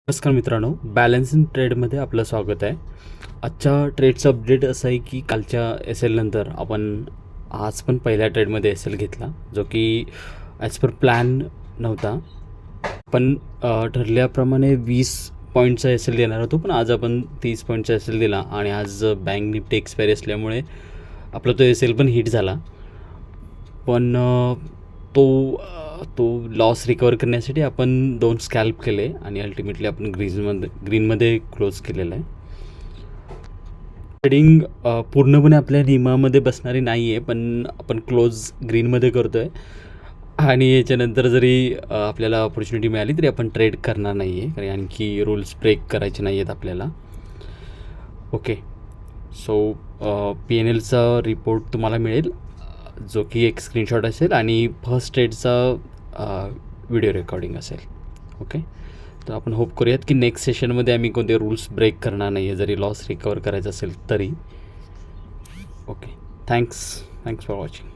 नमस्कार मित्रांनो, balance in ट्रेडमध्ये आपलं स्वागत आहे. आजच्या ट्रेडचं अपडेट असं आहे की कालच्या एस एल नंतर आपण आज पण पहिल्या ट्रेडमध्ये एस एल घेतला, जो की ॲज पर प्लॅन नव्हता. पण ठरल्याप्रमाणे 20 पॉईंटचा एस एल देणार होतो, पण आज आपण 30 पॉईंटचा एस एल दिला आणि आज बँक निफ्टी एक्सपायरी असल्यामुळे आपला तो एस एल पण हिट झाला. पण तो लॉस रिकवर करण्यासाठी आपण 2 स्कॅल्प केले आणि अल्टिमेटली आपण ग्रीनमध्ये क्लोज केलेलं आहे. ट्रेडिंग पूर्णपणे आपल्या नियमामध्ये बसणारी नाही आहे, पण आपण क्लोज ग्रीनमध्ये करतो आहे आणि याच्यानंतर जरी आपल्याला ऑपॉर्च्युनिटी मिळाली तरी आपण ट्रेड करणार नाही आहे, कारण आणखी रूल्स ब्रेक करायचे नाही आहेत आपल्याला. ओके, सो PNLचा रिपोर्ट तुम्हाला मिळेल, जो की एक स्क्रीनशॉट असेल आणि फर्स्ट ट्रेडचा व्हिडिओ रेकॉर्डिंग असेल. ओके, तर आपण होप करूयात की नेक्स्ट सेशनमध्ये आम्ही कोणते रूल्स ब्रेक करणार नाही आहे, जरी लॉस रिकवर करायचा असेल तरी. Okay, thanks for watching.